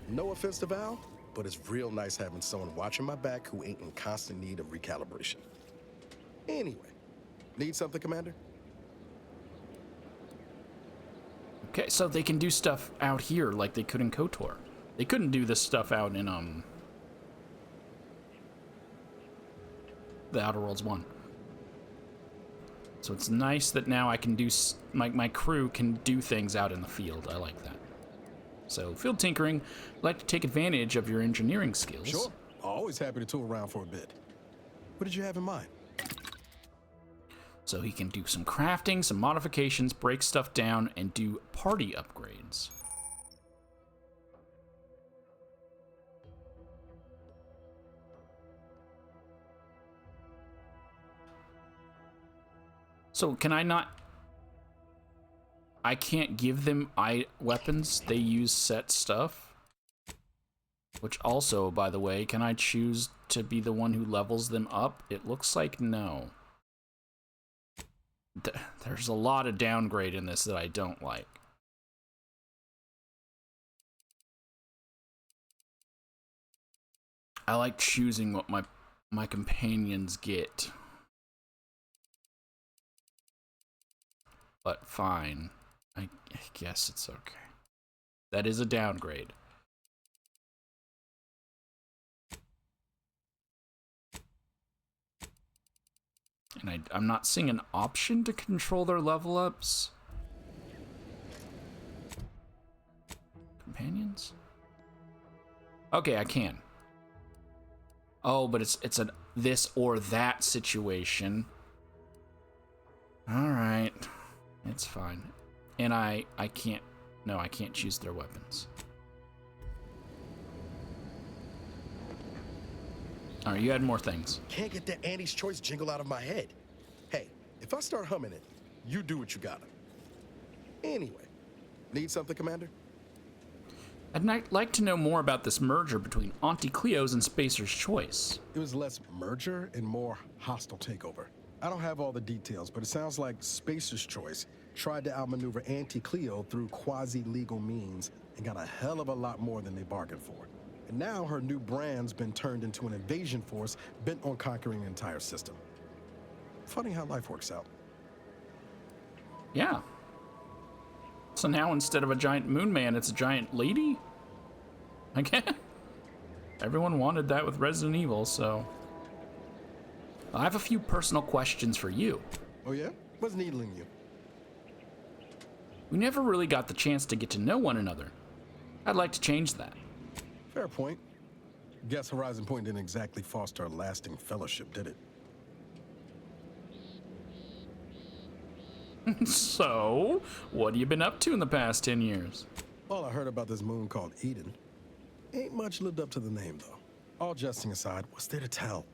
No offense to Val, but it's real nice having someone watching my back who ain't in constant need of recalibration. Anyway, need something, Commander? Okay, so they can do stuff out here like they could in KOTOR. They couldn't do this stuff out in, the Outer Worlds 1. So it's nice that now I can do, my crew can do things out in the field. I like that. So, field tinkering, I'd like to take advantage of your engineering skills. Sure, always happy to tool around for a bit. What did you have in mind? So he can do some crafting, some modifications, break stuff down, and do party upgrades. So can I not... I can't give them weapons. They use set stuff. Which also, by the way, can I choose to be the one who levels them up? It looks like no. There's a lot of downgrade in this that I don't like. I like choosing what my companions get. But fine. I guess it's okay. That is a downgrade. And I'm not seeing an option to control their level ups. Companions? Okay, I can. Oh, but it's a this or that situation. All right. It's fine. And I can't, no, I can't choose their weapons. All right, you had more things. Can't get that Andy's Choice jingle out of my head. Hey, if I start humming it, you do what you gotta. Anyway, need something, Commander? I'd like to know more about this merger between Auntie Cleo's and Spacer's Choice. It was less merger and more hostile takeover. I don't have all the details, but it sounds like Spacer's Choice tried to outmaneuver Auntie Cleo through quasi-legal means and got a hell of a lot more than they bargained for. And now her new brand's been turned into an invasion force bent on conquering the entire system. Funny how life works out. Yeah. So now instead of a giant moon man, it's a giant lady? I can't. Everyone wanted that with Resident Evil, so... I have a few personal questions for you. Oh yeah? What's needling you? We never really got the chance to get to know one another. I'd like to change that. Fair point. Guess Horizon Point didn't exactly foster a lasting fellowship, did it? So, what have you been up to in the past 10 years? All I heard about this moon called Eden. Ain't much lived up to the name, though. All jesting aside, what's there to tell?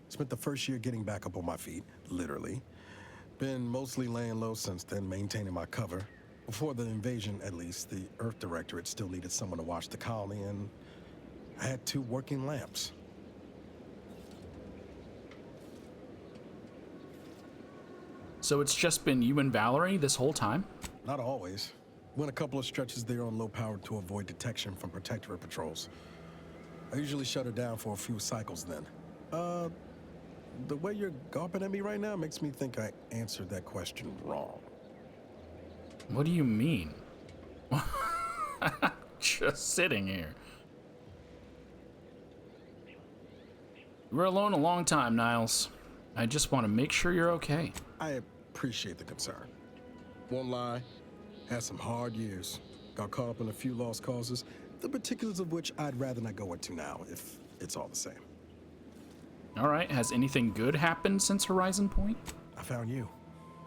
Spent the first year getting back up on my feet, literally. Been mostly laying low since then, maintaining my cover. Before the invasion, at least, the Earth Directorate still needed someone to watch the colony, and I had 2 working lamps. So it's just been you and Valerie this whole time? Not always. Went a couple of stretches there on low power to avoid detection from Protectorate patrols. I usually shut her down for a few cycles then. The way you're gawping at me right now makes me think I answered that question wrong. What do you mean? Just sitting here. You were alone a long time, Niles. I just want to make sure you're okay. I appreciate the concern. Won't lie, had some hard years. Got caught up in a few lost causes, the particulars of which I'd rather not go into now, if it's all the same. All right, has anything good happened since Horizon Point? I found you.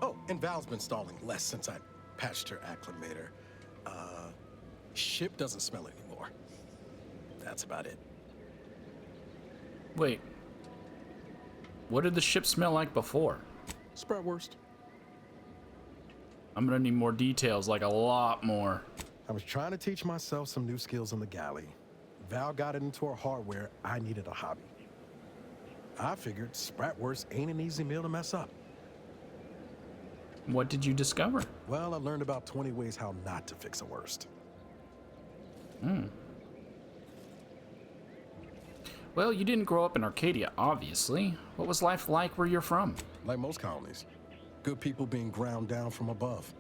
Oh, and Val's been stalling less since I patched her acclimator. Ship doesn't smell anymore. That's about it. Wait. What did the ship smell like before? Spratwurst. I'm gonna need more details, like a lot more. I was trying to teach myself some new skills on the galley. Val got it into her hardware. I needed a hobby. I figured Spratwurst ain't an easy meal to mess up. What did you discover? Well, I learned about 20 ways how not to fix a worst. Well, you didn't grow up in Arcadia, obviously. What was life like where you're from? Like most colonies. Good people being ground down from above.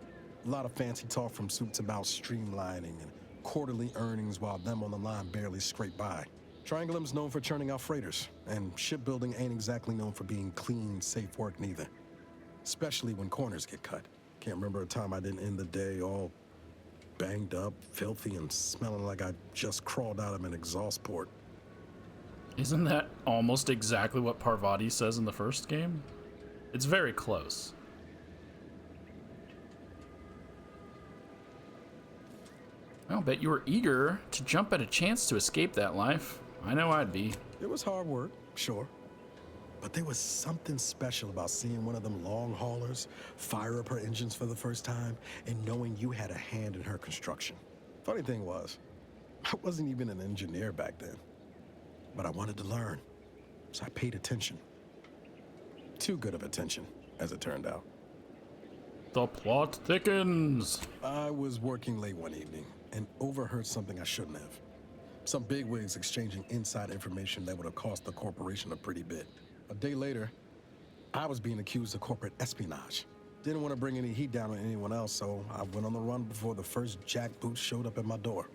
A lot of fancy talk from suits about streamlining and quarterly earnings while them on the line barely scrape by. Triangulum's known for churning out freighters, and shipbuilding ain't exactly known for being clean, safe work neither. Especially when corners get cut. Can't remember a time I didn't end the day all banged up, filthy, and smelling like I just crawled out of an exhaust port. Isn't that almost exactly what Parvati says in the first game? It's very close. I'll bet you were eager to jump at a chance to escape that life. I know I'd be. It was hard work, sure. But there was something special about seeing one of them long haulers fire up her engines for the first time and knowing you had a hand in her construction. Funny thing was, I wasn't even an engineer back then. But I wanted to learn, so I paid attention. Too good of attention, as it turned out. The plot thickens. I was working late one evening and overheard something I shouldn't have. Some bigwigs exchanging inside information that would have cost the corporation a pretty bit. A day later, I was being accused of corporate espionage. Didn't want to bring any heat down on anyone else, so I went on the run before the first jackboot showed up at my door.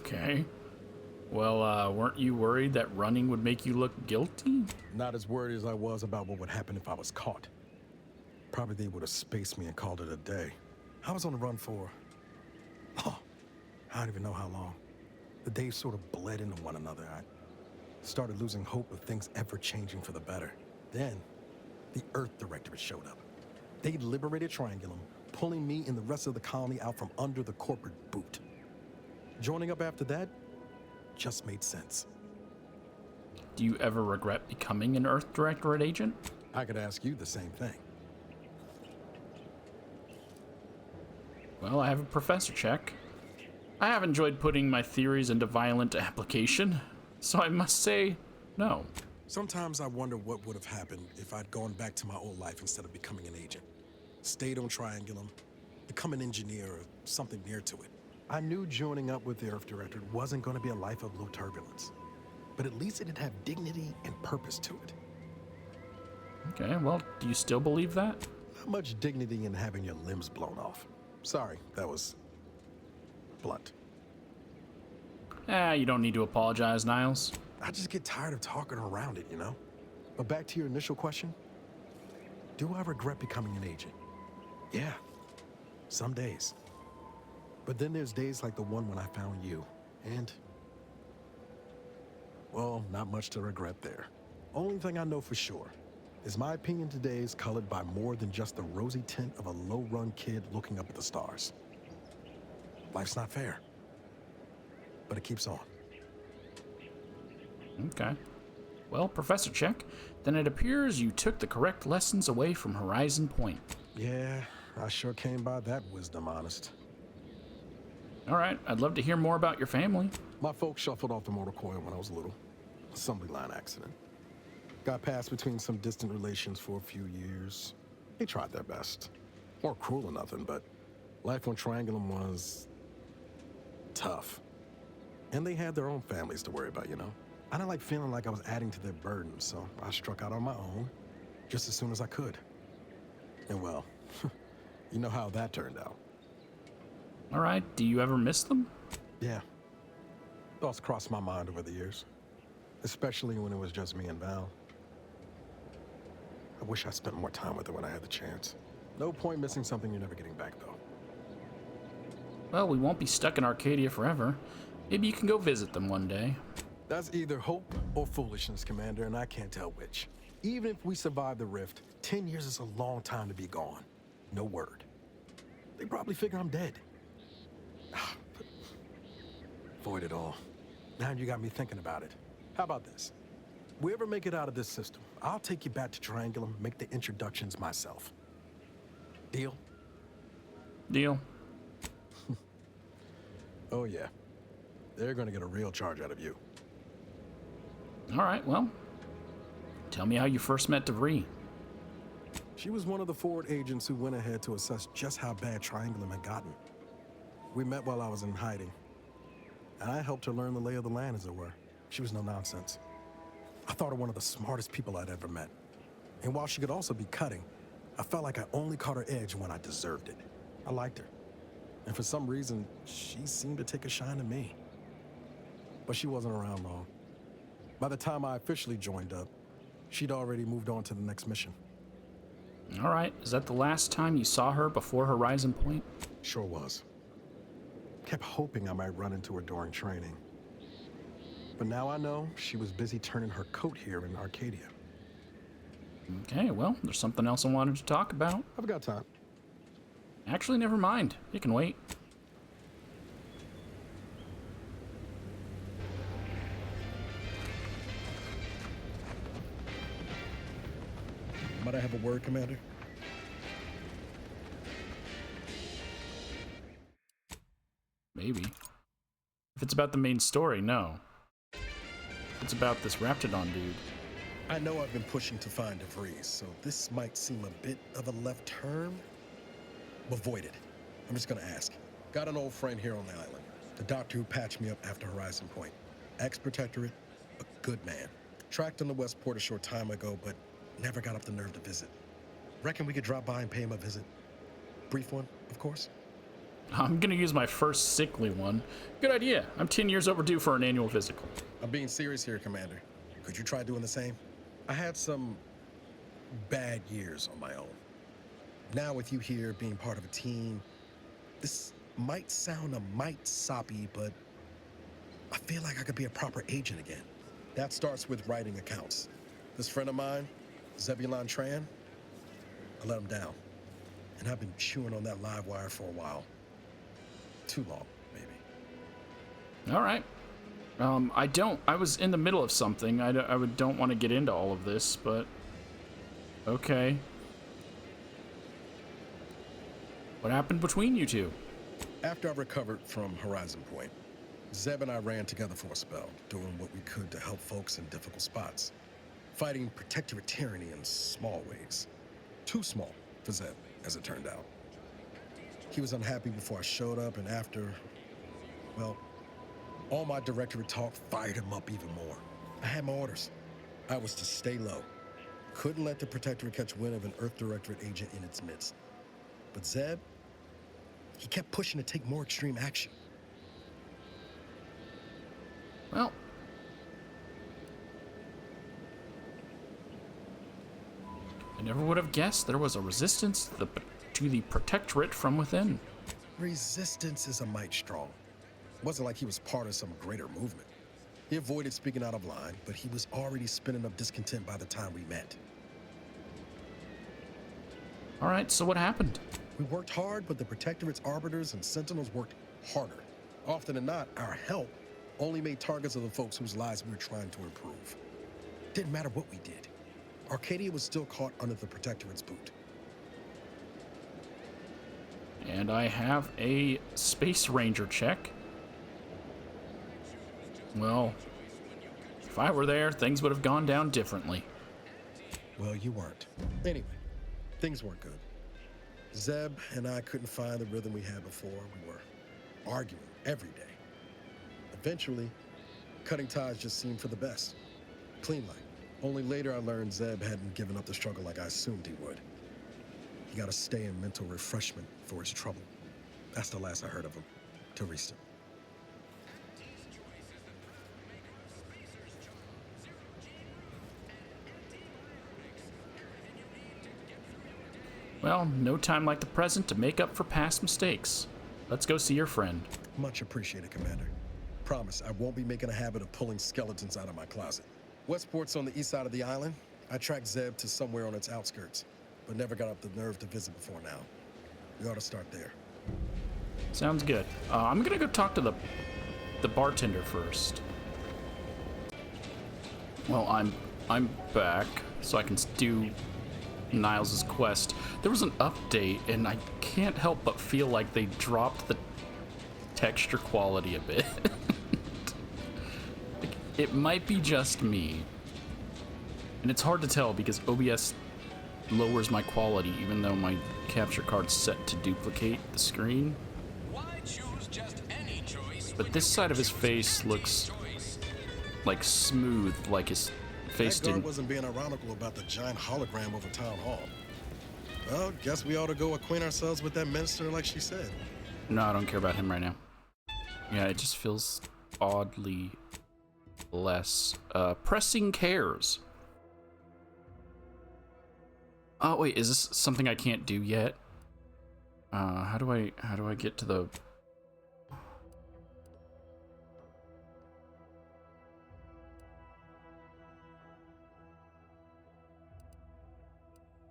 Okay. Well, weren't you worried that running would make you look guilty? Not as worried as I was about what would happen if I was caught. Probably they would have spaced me and called it a day. I was on the run for, I don't even know how long. The days sort of bled into one another. I started losing hope of things ever changing for the better. Then, the Earth Directorate showed up. They liberated Triangulum, pulling me and the rest of the colony out from under the corporate boot. Joining up after that just made sense. Do you ever regret becoming an Earth Directorate agent? I could ask you the same thing. Well, I have a professor check. I have enjoyed putting my theories into violent application, so I must say no. Sometimes I wonder what would have happened if I'd gone back to my old life instead of becoming an agent. Stayed on Triangulum, become an engineer or something near to it. I knew joining up with the Earth Directorate wasn't going to be a life of low turbulence, but at least it'd have dignity and purpose to it. Okay, well, do you still believe that? Not much dignity in having your limbs blown off. Sorry, that was blunt. You don't need to apologize, Niles. I just get tired of talking around it, you know? But back to your initial question, do I regret becoming an agent? Yeah, some days. But then there's days like the one when I found you, and, well, not much to regret there. Only thing I know for sure is my opinion today is colored by more than just the rosy tint of a low-run kid looking up at the stars. Life's not fair, but it keeps on. Okay. Well, Professor Check, then it appears you took the correct lessons away from Horizon Point. Yeah, I sure came by that wisdom, honest. All right, I'd love to hear more about your family. My folks shuffled off the motor coil when I was little. Assembly line accident. Got passed between some distant relations for a few years. They tried their best. Weren't cruel or nothing, but life on Triangulum was tough. And they had their own families to worry about, you know? I didn't like feeling like I was adding to their burden, so I struck out on my own just as soon as I could. And well, you know how that turned out. All right, do you ever miss them? Yeah. Thoughts crossed my mind over the years, especially when it was just me and Val. I wish I spent more time with her when I had the chance. No point missing something you're never getting back, though. Well, we won't be stuck in Arcadia forever. Maybe you can go visit them one day. That's either hope or foolishness, Commander, and I can't tell which. Even if we survive the rift, 10 years is a long time to be gone. No word. They probably figure I'm dead. But void it all. Now you got me thinking about it. How about this? We ever make it out of this system, I'll take you back to Triangulum, make the introductions myself. Deal? Deal. Oh yeah. They're gonna get a real charge out of you. All right, well, tell me how you first met v.a.l.e.r.i.e. She was one of the forward agents who went ahead to assess just how bad Triangulum had gotten. We met while I was in hiding, and I helped her learn the lay of the land, as it were. She was no nonsense. I thought her one of the smartest people I'd ever met. And while she could also be cutting, I felt like I only caught her edge when I deserved it. I liked her. And for some reason, she seemed to take a shine to me. But she wasn't around long. By the time I officially joined up, she'd already moved on to the next mission. All right. Is that the last time you saw her before Horizon Point? Sure was. Kept hoping I might run into her during training. But now I know she was busy turning her coat here in Arcadia. Okay, well, there's something else I wanted to talk about. I've got time. Actually, never mind. It can wait. Might I have a word, Commander? Maybe. If it's about the main story, no. If it's about this Raptidon dude. I know I've been pushing to find v.a.l.e.r.i.e, so this might seem a bit of a left turn. Avoid it. I'm just gonna ask. Got an old friend here on the island. The doctor who patched me up after Horizon Point. Ex-protectorate, a good man. Tracked on the Westport a short time ago, but never got up the nerve to visit. Reckon we could drop by and pay him a visit? Brief one, of course. I'm gonna use my first sickly one. Good idea. I'm 10 years overdue for an annual physical. I'm being serious here, Commander. Could you try doing the same? I had some bad years on my own. Now with you here being part of a team, this might sound a mite soppy, but I feel like I could be a proper agent again. That starts with writing accounts. This friend of mine, Zebulon Tran, I let him down. And I've been chewing on that live wire for a while. Too long, maybe. All right. I was in the middle of something. I don't want to get into all of this, but okay. What happened between you two? After I recovered from Horizon Point, Zeb and I ran together for a spell, doing what we could to help folks in difficult spots. Fighting protectorate tyranny in small ways. Too small for Zeb, as it turned out. He was unhappy before I showed up, and after, well, all my directorate talk fired him up even more. I had my orders. I was to stay low. Couldn't let the protectorate catch wind of an Earth Directorate agent in its midst. But Zeb, he kept pushing to take more extreme action. Well, I never would have guessed there was a resistance to the protectorate from within. Resistance is a mite strong. It wasn't like he was part of some greater movement. He avoided speaking out of line, but he was already spinning up discontent by the time we met. All right, so what happened? We worked hard, but the Protectorate's arbiters and sentinels worked harder. Often than not, our help only made targets of the folks whose lives we were trying to improve. Didn't matter what we did. Arcadia was still caught under the Protectorate's boot. And I have a Space Ranger check. Well, if I were there, things would have gone down differently. Well, you weren't. Anyway, things weren't good. Zeb and I couldn't find the rhythm we had before. We were arguing every day. Eventually, cutting ties just seemed for the best. Clean like. Only later I learned Zeb hadn't given up the struggle like I assumed he would. He got to stay in mental refreshment for his trouble. That's the last I heard of him. Till recent. Well, no time like the present to make up for past mistakes. Let's go see your friend. Much appreciated, Commander. Promise, I won't be making a habit of pulling skeletons out of my closet. Westport's on the east side of the island. I tracked Zeb to somewhere on its outskirts, but never got up the nerve to visit before now. We ought to start there. Sounds good. I'm gonna go talk to the bartender first. Well, I'm back, so I can do Niles' quest. There was an update, and I can't help but feel like they dropped the texture quality a bit. Like, it might be just me, and it's hard to tell because OBS lowers my quality even though my capture card's set to duplicate the screen. But this side of his face looks like smooth, like his face That guard didn't. wasn't being ironical about the giant hologram over town hall. Well, guess we ought to go acquaint ourselves with that minister like she said. No, I don't care about him right now. Yeah, it just feels oddly less pressing cares. Oh wait, is this something I can't do yet? How do I get to the...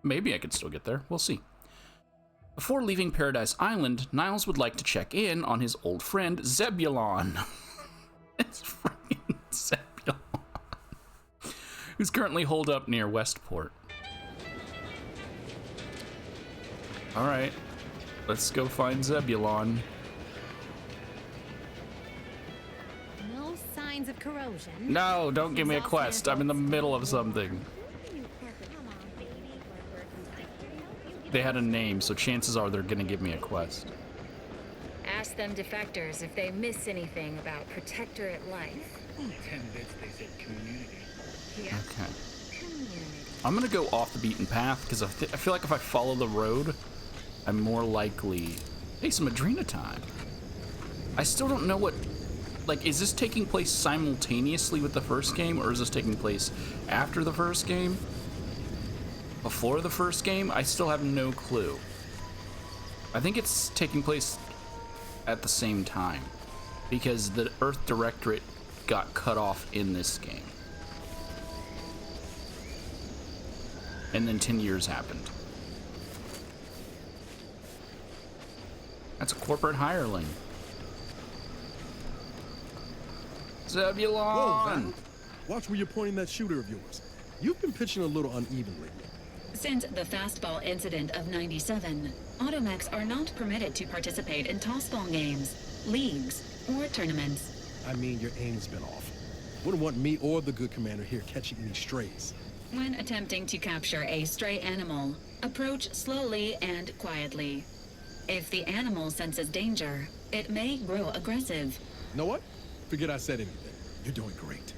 Maybe I could still get there. We'll see. Before leaving Paradise Island, Niles would like to check in on his old friend Zebulon. It's freaking Zebulon. Who's currently holed up near Westport. Alright. Let's go find Zebulon. No signs of corrosion. No, don't give me a quest. I'm in the middle of something. They had a name, so chances are they're gonna give me a quest. Ask them defectors if they miss anything about Protectorate life. 10 bits, they said community. Yeah. Okay. Community. I'm gonna go off the beaten path because I feel like if I follow the road, I'm more likely. Hey, some Adrena time. I still don't know what. Like, is this taking place simultaneously with the first game, or is this taking place after the first game? Before the first game? I still have no clue. I think it's taking place at the same time because the Earth Directorate got cut off in this game. And then 10 years happened. That's a corporate hireling. Zebulon! Whoa, Val. Watch where you're pointing that shooter of yours. You've been pitching a little unevenly. Since the fastball incident of '97, automechs are not permitted to participate in tossball games, leagues, or tournaments. I mean, your aim's been off. Wouldn't want me or the good commander here catching any strays. When attempting to capture a stray animal, approach slowly and quietly. If the animal senses danger, it may grow aggressive. Know what? Forget I said anything. You're doing great.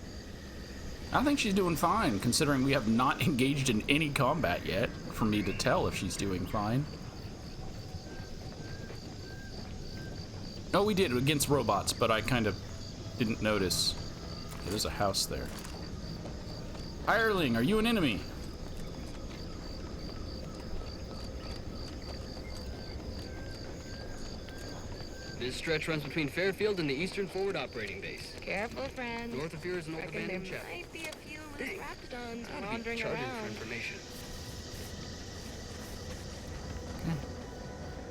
I think she's doing fine, considering we have not engaged in any combat yet, for me to tell if she's doing fine. Oh, we did against robots, but I kind of didn't notice. Okay, there's a house there. Hireling, are you an enemy? This stretch runs between Fairfield and the Eastern Forward Operating Base. Careful, friend. North of here is an old Reckon there abandoned chapel. might be a few loose raptidons Ought to be wandering charted for around. information.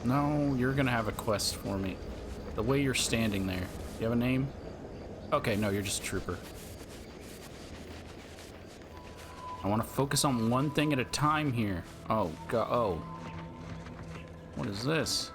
No, you're gonna have a quest for me. The way you're standing there. You have a name? Okay, no, you're just a trooper. I want to focus on one thing at a time here. Oh, God. Oh. What is this?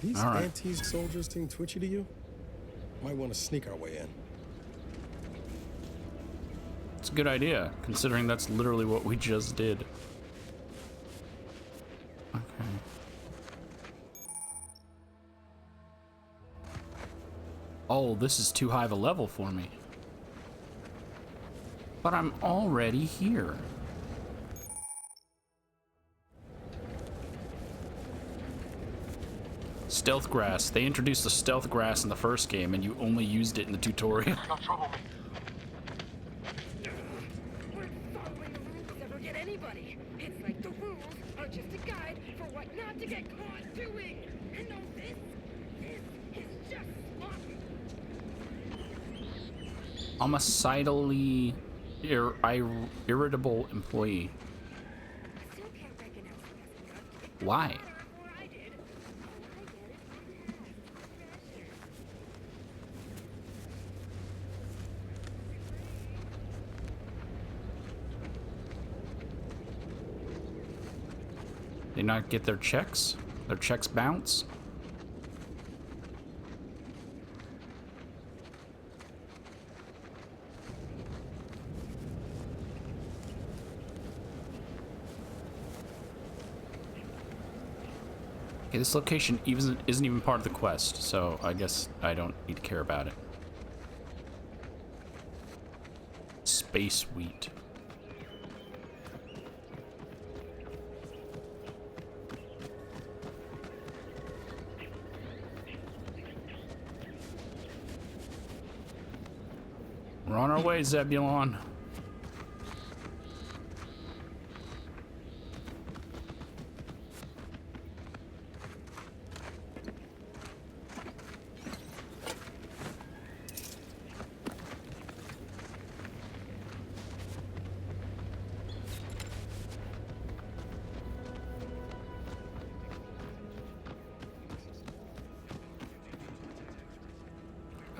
These All right. anti-soldiers seem twitchy to you? Might want to sneak our way in. It's a good idea, considering that's literally what we just did. Okay. Oh, this is too high of a level for me. But I'm already here. Stealth grass. They introduced the stealth grass in the first game, and you only used it in the tutorial. We're following the rules never get anybody. It's like the rules are just a guide for what not to get caught doing. And no, this is just awesome. I'm a sidily irritable employee. I still can't recognize you as enough. Why? Before I did. They not get their checks? Their checks bounce? Okay, this location isn't even part of the quest, so I guess I don't need to care about it. Space wheat. We're on our way, Zebulon.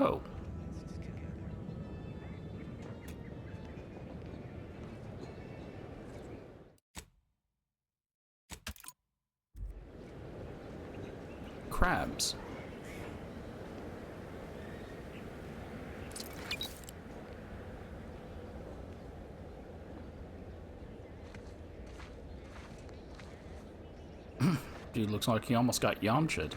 Oh. Crabs. Dude, looks like he almost got Yamcha'd.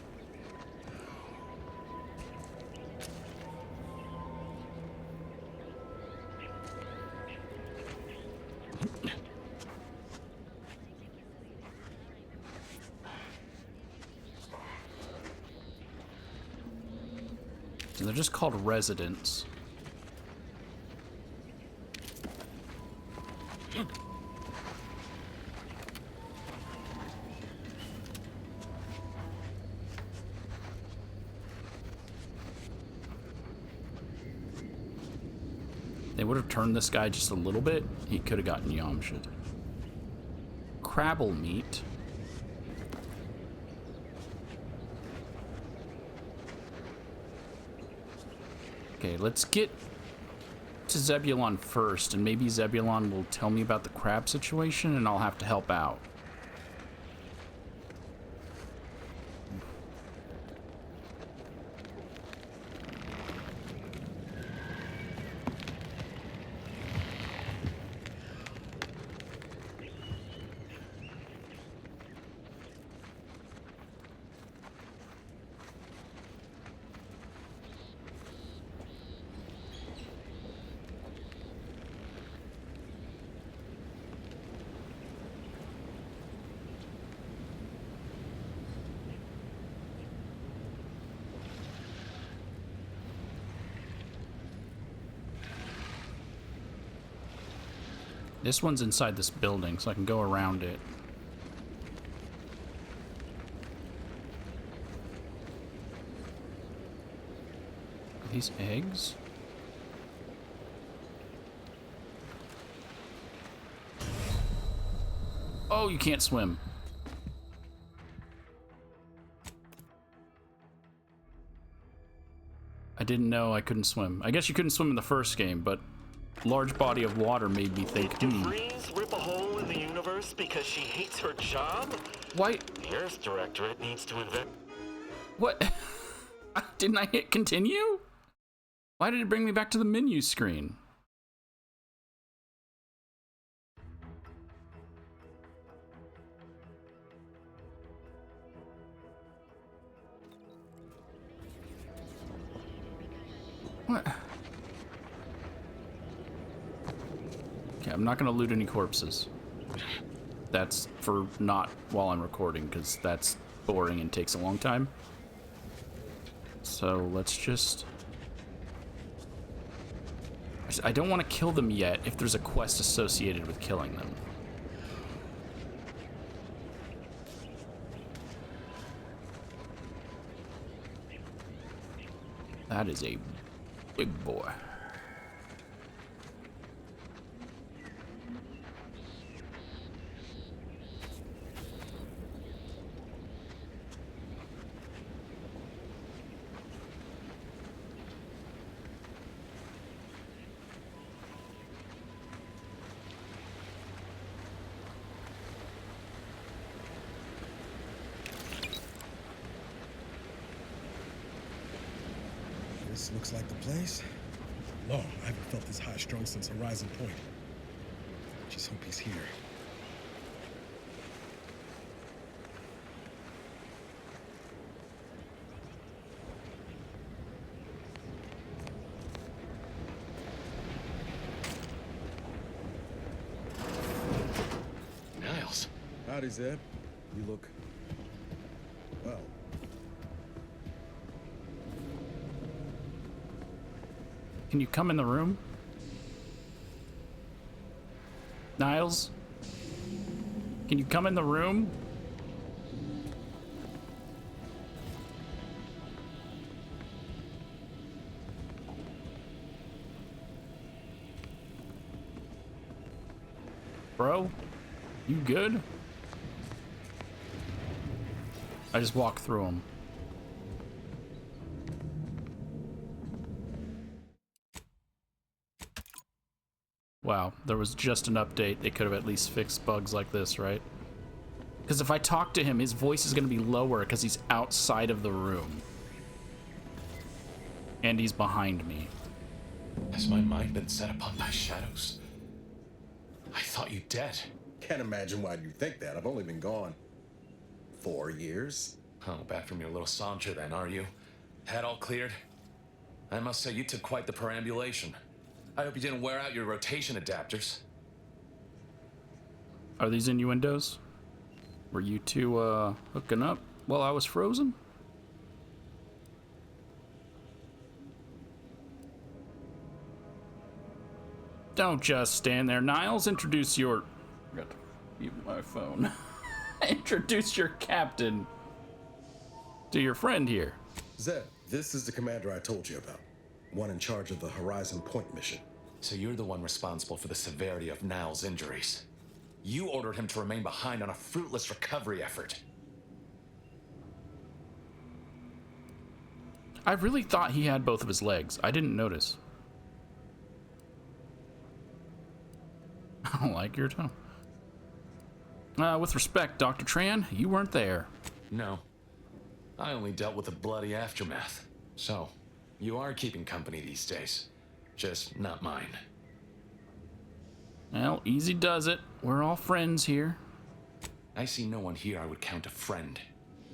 So they're just called residents. They would have turned this guy just a little bit, he could have gotten Yamcha'd. Crabble meat. Okay, let's get to Zebulon first, and maybe Zebulon will tell me about the crab situation, and I'll have to help out. This one's inside this building, so I can go around it. Are these eggs? Oh, you can't swim. I didn't know I couldn't swim. I guess you couldn't swim in the first game, but large body of water made me think, Did DeVries rip a hole in the universe because she hates her job? Why? The Earth Directorate needs to invent. What? Didn't I hit continue? Why did it bring me back to the menu screen? What? Okay, I'm not gonna loot any corpses. That's for not while I'm recording, because that's boring and takes a long time. So let's just... I don't want to kill them yet if there's a quest associated with killing them. That is a big boy. This looks like the place. Lord, I haven't felt this high-strung since Horizon Point. Just hope he's here. Niles. Howdy, Zed. You look... well. Can you come in the room? Niles? Can you come in the room? Bro? You good? I just walked through him. Wow, there was just an update. They could have at least fixed bugs like this, right? Because if I talk to him, his voice is going to be lower because he's outside of the room. And he's behind me. Has my mind been set upon by shadows? I thought you dead. Can't imagine why you think that. I've only been gone 4 years. Oh, back from your little saunter then, are you? Head all cleared? I must say you took quite the perambulation. I hope you didn't wear out your rotation adapters. Are these innuendos? Were you two, hooking up while I was frozen? Don't just stand there, Niles. Introduce your... I got to mute my phone. Introduce your captain to your friend here. Zed, this is the commander I told you about. One in charge of the Horizon Point mission. So you're the one responsible for the severity of Niles' injuries. You ordered him to remain behind on a fruitless recovery effort. I really thought he had both of his legs. I didn't notice. I don't like your tone. With respect, Dr. Tran, you weren't there. No. I only dealt with the bloody aftermath. So, you are keeping company these days. Just not mine. Well, easy does it. We're all friends here. I see no one here I would count a friend.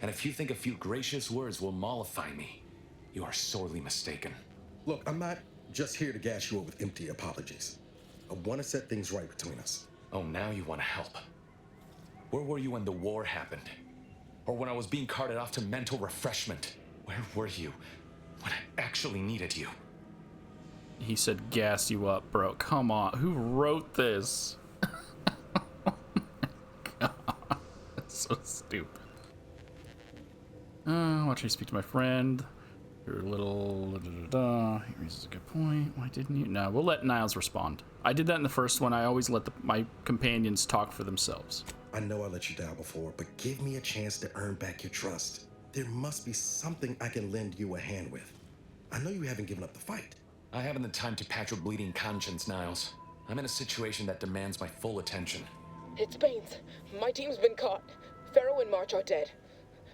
And if you think a few gracious words will mollify me, you are sorely mistaken. Look, I'm not just here to gas you up with empty apologies. I want to set things right between us. Oh, now you want to help. Where were you when the war happened? Or when I was being carted off to mental refreshment? Where were you when I actually needed you? He said gas you up, bro. Come on. Who wrote this? Oh my God. That's so stupid. Watch me speak to my friend. Your little... He raises a good point. Why didn't you? No, we'll let Niles respond. I did that in the first one. I always let my companions talk for themselves. I know I let you down before, but give me a chance to earn back your trust. There must be something I can lend you a hand with. I know you haven't given up the fight. I haven't the time to patch your bleeding conscience, Niles. I'm in a situation that demands my full attention. It's Baines. My team's been caught. Pharaoh and March are dead.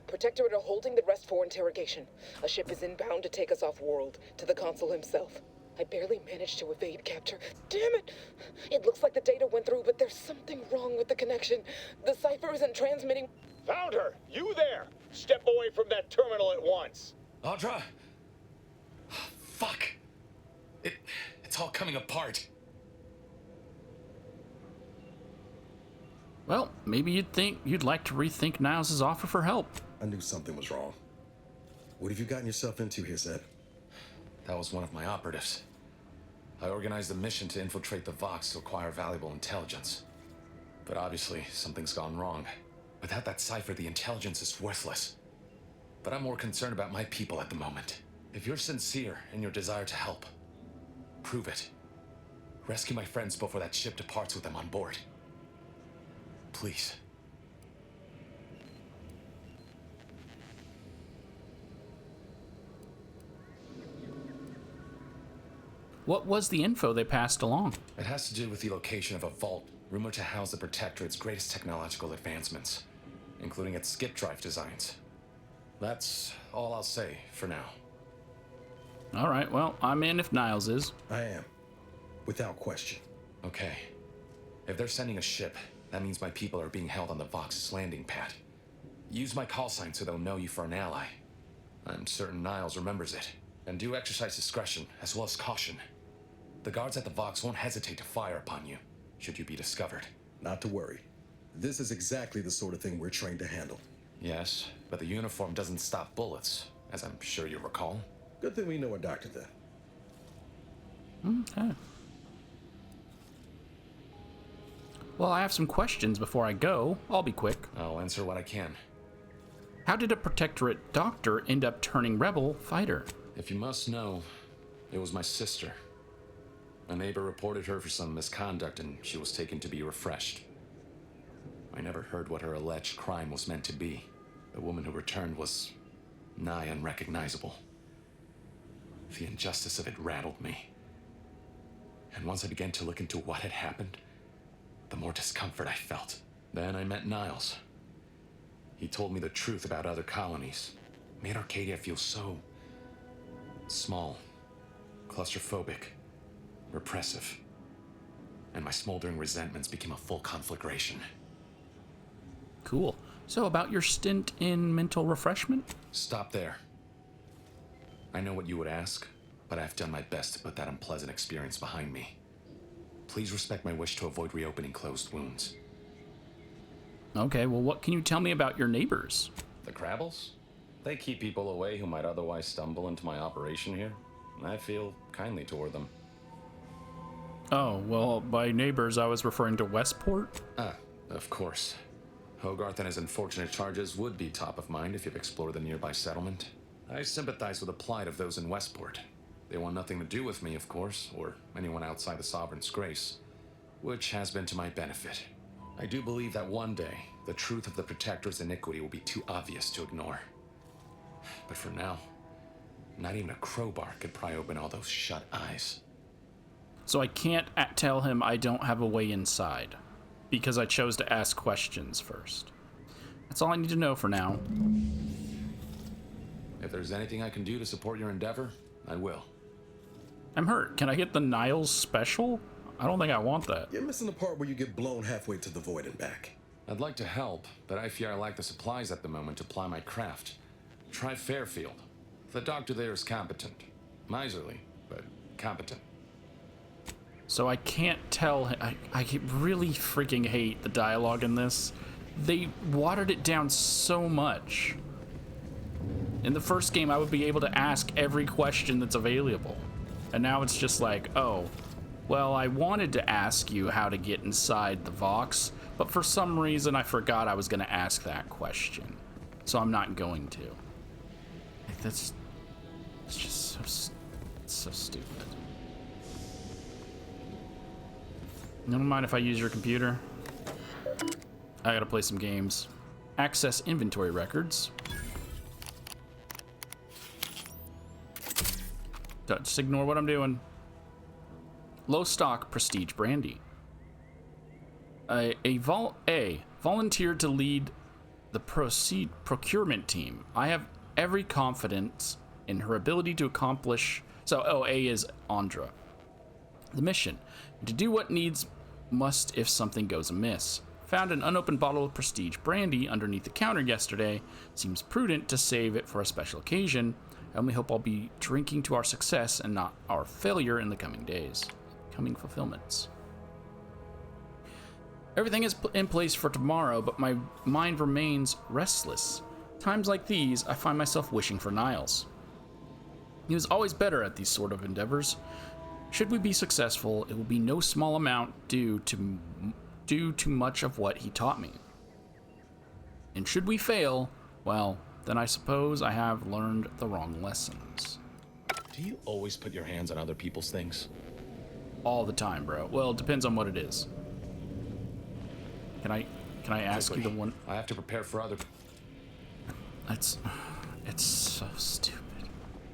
Protectorate are holding the rest for interrogation. A ship is inbound to take us off-world, to the consul himself. I barely managed to evade capture. Damn it! It looks like the data went through, but there's something wrong with the connection. The cipher isn't transmitting... Found her! You there! Step away from that terminal at once! Audra! Fuck! It's all coming apart. Well, maybe you'd like to rethink Niles' offer for help. I knew something was wrong. What have you gotten yourself into here, Zed? That was one of my operatives. I organized a mission to infiltrate the Vox to acquire valuable intelligence. But obviously, something's gone wrong. Without that cipher, the intelligence is worthless. But I'm more concerned about my people at the moment. If you're sincere in your desire to help, prove it. Rescue my friends before that ship departs with them on board. Please. What was the info they passed along? It has to do with the location of a vault rumored to house the Protectorate's greatest technological advancements, including its skip drive designs. That's all I'll say for now. All right, well, I'm in if Niles is. I am. Without question. Okay. If they're sending a ship, that means my people are being held on the Vox's landing pad. Use my call sign so they'll know you for an ally. I'm certain Niles remembers it. And do exercise discretion, as well as caution. The guards at the Vox won't hesitate to fire upon you, should you be discovered. Not to worry. This is exactly the sort of thing we're trained to handle. Yes, but the uniform doesn't stop bullets, as I'm sure you recall. Good thing we know a doctor then. Okay. Well, I have some questions before I go. I'll be quick. I'll answer what I can. How did a Protectorate doctor end up turning rebel fighter? If you must know, it was my sister. A neighbor reported her for some misconduct and she was taken to be refreshed. I never heard what her alleged crime was meant to be. The woman who returned was nigh unrecognizable. The injustice of it rattled me. And once I began to look into what had happened, the more discomfort I felt. Then I met Niles. He told me the truth about other colonies. Made Arcadia feel so small, claustrophobic, repressive. And my smoldering resentments became a full conflagration. Cool. So about your stint in mental refreshment? Stop there. I know what you would ask, but I've done my best to put that unpleasant experience behind me. Please respect my wish to avoid reopening closed wounds. Okay, well, what can you tell me about your neighbors? The Crabbles? They keep people away who might otherwise stumble into my operation here. I feel kindly toward them. Oh, well, by neighbors, I was referring to Westport. Ah, of course. Hogarth and his unfortunate charges would be top of mind if you've explored the nearby settlement. I sympathize with the plight of those in Westport. They want nothing to do with me, of course, or anyone outside the Sovereign's grace, which has been to my benefit. I do believe that one day, the truth of the Protector's iniquity will be too obvious to ignore. But for now, not even a crowbar could pry open all those shut eyes. So I can't tell him I don't have a way inside, because I chose to ask questions first. That's all I need to know for now. If there's anything I can do to support your endeavor, I will. I'm hurt. Can I get the Niles special? I don't think I want that. You're missing the part where you get blown halfway to the void and back. I'd like to help, but I fear I lack the supplies at the moment to ply my craft. Try Fairfield. The doctor there is competent. Miserly, but competent. So I can't tell. I really freaking hate the dialogue in this. They watered it down so much. In the first game, I would be able to ask every question that's available. And now it's just like, oh, well, I wanted to ask you how to get inside the Vox, but for some reason I forgot I was going to ask that question. So I'm not going to. It's just so stupid. You don't mind if I use your computer? I gotta play some games. Access inventory records. Just ignore what I'm doing. Low stock prestige brandy. A volunteered to lead the procurement team. I have every confidence in her ability to accomplish. So, A is Andra. The mission: to do what needs must if something goes amiss. Found an unopened bottle of prestige brandy underneath the counter yesterday. Seems prudent to save it for a special occasion. I only hope I'll be drinking to our success and not our failure in the coming days. Coming fulfillments. Everything is in place for tomorrow, but my mind remains restless. Times like these, I find myself wishing for Niles. He was always better at these sort of endeavors. Should we be successful, it will be no small amount due to much of what he taught me. And should we fail, well, then I suppose I have learned the wrong lessons. Do you always put your hands on other people's things? All the time, bro. Well, it depends on what it is. Can I ask you the one? I have to prepare for other. It's so stupid.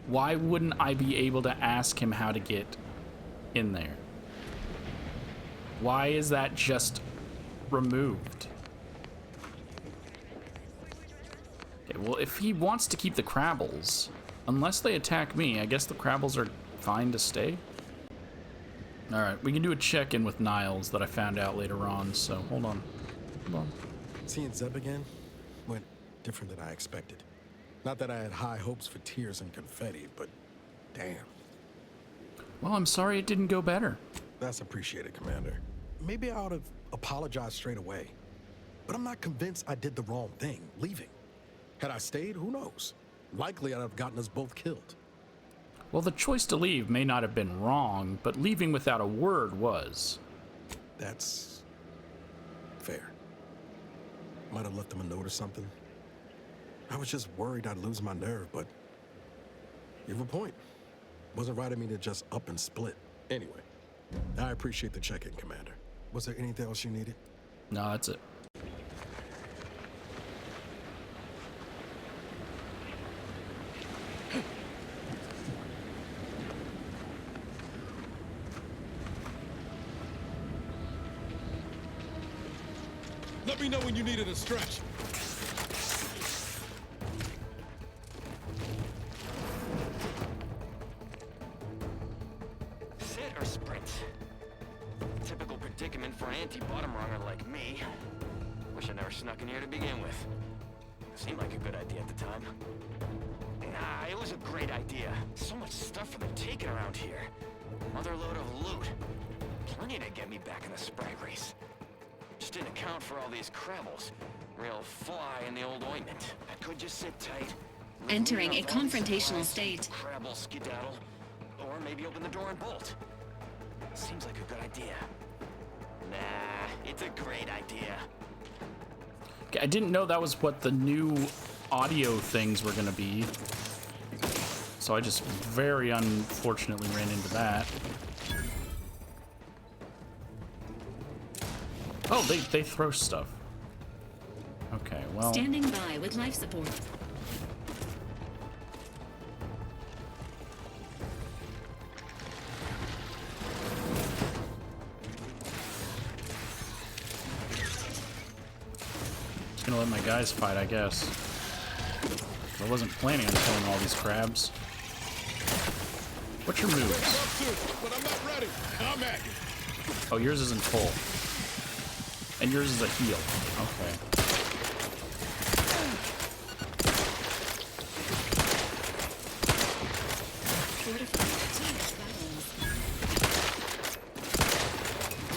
Why wouldn't I be able to ask him how to get in there? Why is that just removed? Okay, well, if he wants to keep the Crabbles, Unless they attack me, I guess the Crabbles are fine to stay. Alright, we can do a check-in with Niles that I found out later on, so hold on. Hold on. Seeing Zeb again went different than I expected. Not that I had high hopes for tears and confetti, but damn. Well, I'm sorry it didn't go better. That's appreciated, Commander. Maybe I ought to apologize straight away. But I'm not convinced I did the wrong thing, leaving. Had I stayed, who knows? Likely I'd have gotten us both killed. Well, the choice to leave may not have been wrong, but leaving without a word was. That's fair. Might have left them a note or something. I was just worried I'd lose my nerve, but you have a point. Wasn't right of me to just up and split. Anyway, I appreciate the check-in, Commander. Was there anything else you needed? No, that's it. Let me know when you needed a stretch. Sit or sprint? Typical predicament for an anti-bottom runner like me. Wish I never snuck in here to begin with. Seemed like a good idea at the time. Nah, it was a great idea. So much stuff for the taking around here. Mother load of loot. Plenty to get me back in the sprag race. Just didn't account for all these Crabbles. Real fly in the old ointment. I could just sit tight. Entering a confrontational state. Crabble skedaddle. Or maybe open the door and bolt. Seems like a good idea. Nah, it's a great idea. Okay, I didn't know that was what the new audio things were gonna be. So I just very unfortunately ran into that. Oh, they throw stuff. Okay, well. Standing by with life support. Just gonna let my guys fight, I guess. I wasn't planning on killing all these crabs. What's your moves? But I'm not ready. I'm at you. Oh, yours isn't full. And yours is a heal. Okay.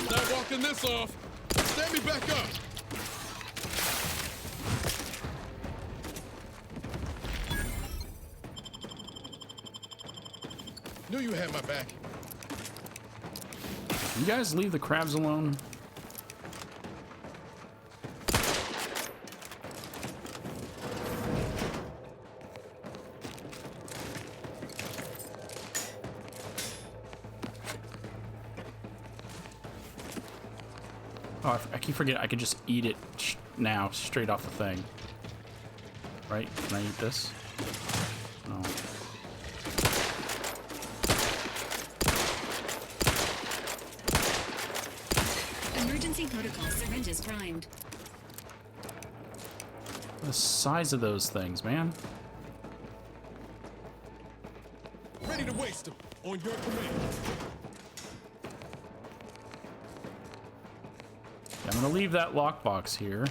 Not walking this off. Stand me back up. Knew you had my back. You guys leave the crabs alone. Oh, I keep forgetting I could just eat it now, straight off the thing. Right? Can I eat this? No. Emergency protocol syringes primed. The size of those things, man. Ready to waste them. On your command. I'm gonna leave that lockbox here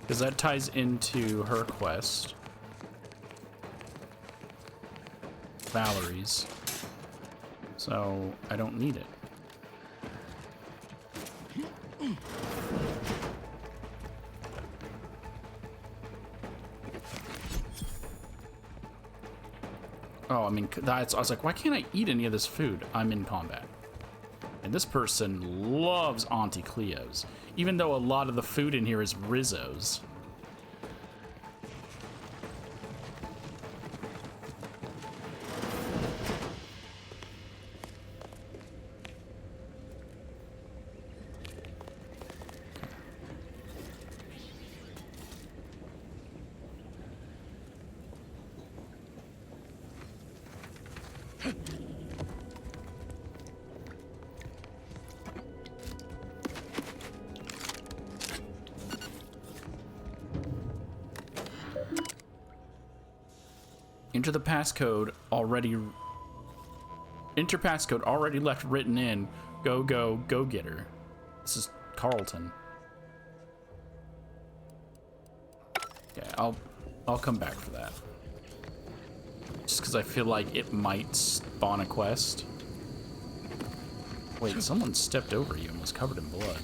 because that ties into her quest, v.a.l.e.r.i.e's. So I don't need it. Oh, I mean, I was like, why can't I eat any of this food? I'm in combat. And this person loves Auntie Cleo's, even though a lot of the food in here is Rizzo's. Enter the passcode already. Enter passcode already left written in. Go, go, go getter. This is Carlton. Okay, I'll come back for that. Just because I feel like it might spawn a quest. Wait, someone stepped over you and was covered in blood.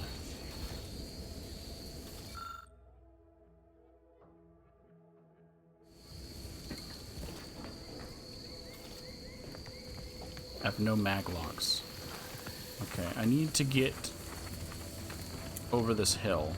I have no mag locks. Okay, I need to get over this hill.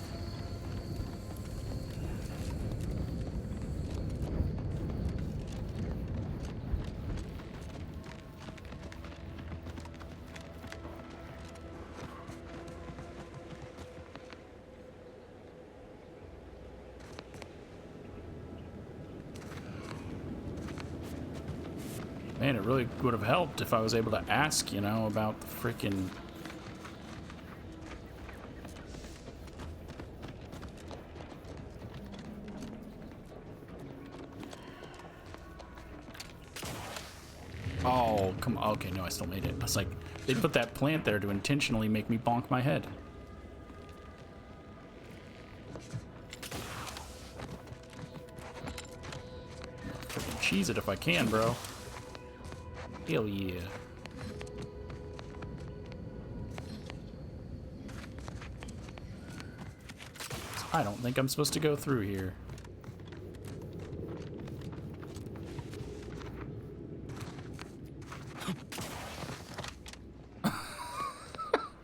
Man, it really would have helped if I was able to ask, you know, about the freaking... Oh, come on. Okay, no, I still made it. I was like, they put that plant there to intentionally make me bonk my head. Freaking cheese it if I can, bro. Hell yeah. I don't think I'm supposed to go through here.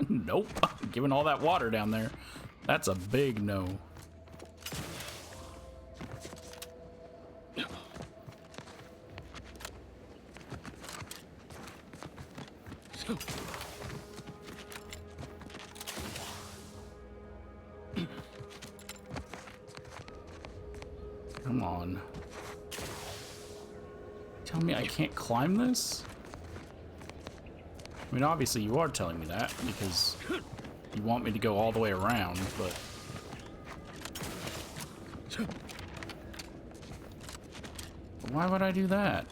Nope. Given all that water down there, that's a big no. Come on. Tell me I can't climb this? I mean, obviously you are telling me that because you want me to go all the way around, but... Why would I do that?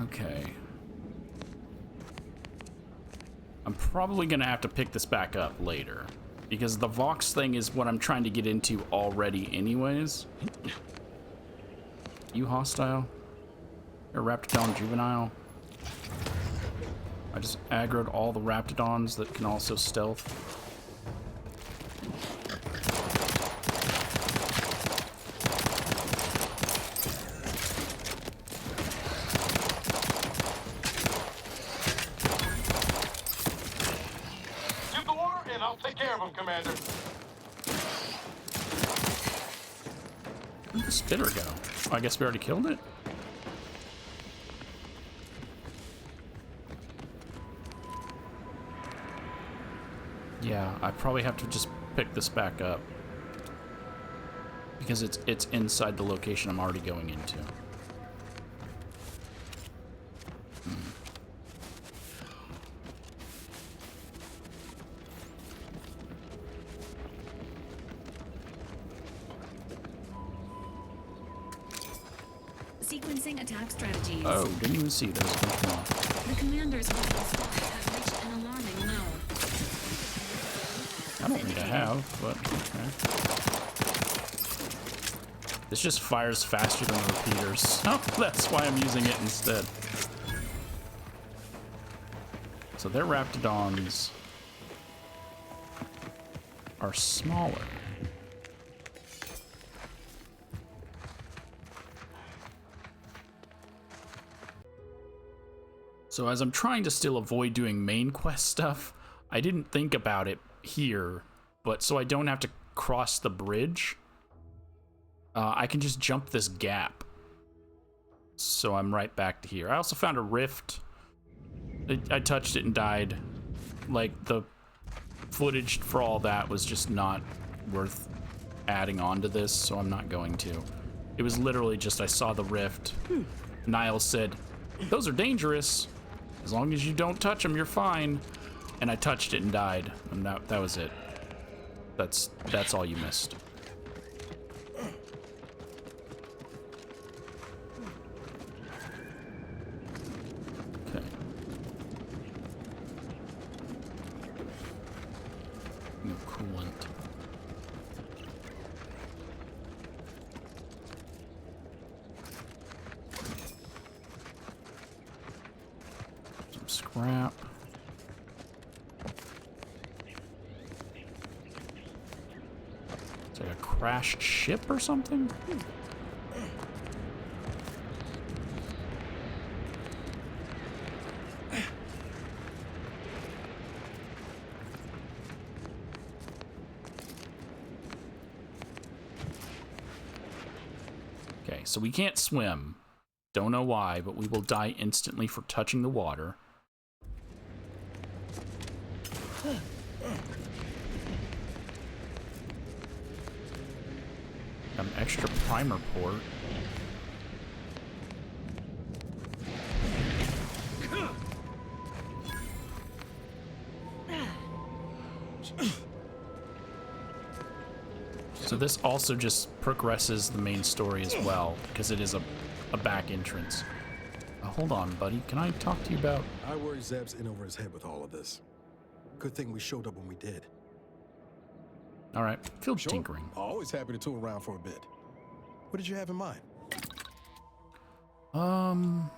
Okay. I'm probably gonna have to pick this back up later, because the Vox thing is what I'm trying to get into already anyways. You hostile? You're a Raptidon juvenile? I just aggroed all the Raptidons that can also stealth. Commander. Where'd the spitter go? Oh, I guess we already killed it? Yeah, I probably have to just pick this back up. Because it's inside the location I'm already going into. Sequencing attack strategies. Oh, didn't even see those. Come on. The commander's vital stock has reached an alarming low. I don't think I have, but okay. This just fires faster than the repeaters, so that's why I'm using it instead. So their Raptidons are smaller. So as I'm trying to still avoid doing main quest stuff, I didn't think about it here, but so I don't have to cross the bridge, I can just jump this gap. So I'm right back to here. I also found a rift. I touched it and died. Like, the footage for all that was just not worth adding on to this, so I'm not going to. It was literally just I saw the rift. Niles said, "Those are dangerous. As long as you don't touch them, you're fine." And I touched it and died, and that was it. That's all you missed. Okay. No coolant. Some scrap. It's like a crashed ship or something? Okay, so we can't swim. Don't know why, but we will die instantly for touching the water. Got an extra primer port. So this also just progresses the main story as well, because it is a back entrance. Hold on, buddy. Can I talk to you about... I worry Zeb's in over his head with all of this. Good thing we showed up when we did. All right, field Sure. tinkering. Always happy to tool around for a bit. What did you have in mind?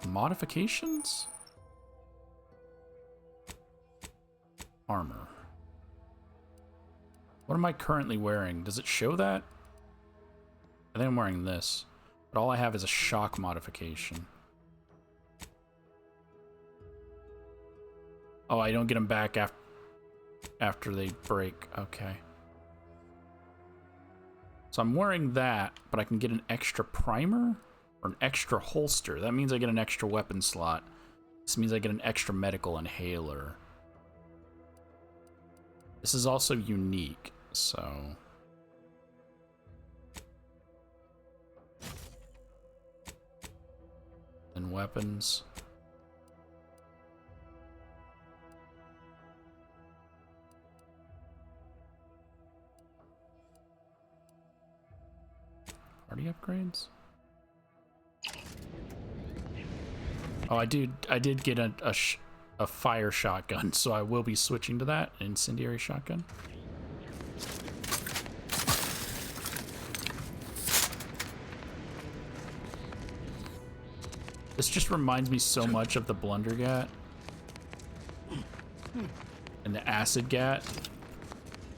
Modifications? Armor. What am I currently wearing? Does it show that? I think I'm wearing this, but all I have is a shock modification. Oh, I don't get them back after they break. Okay. So I'm wearing that, but I can get an extra primer or an extra holster. That means I get an extra weapon slot. This means I get an extra medical inhaler. This is also unique, so... And weapons. Party upgrades? Oh, I did get a fire shotgun, so I will be switching to that, an incendiary shotgun. This just reminds me so much of the Blundergat and the Acid Gat,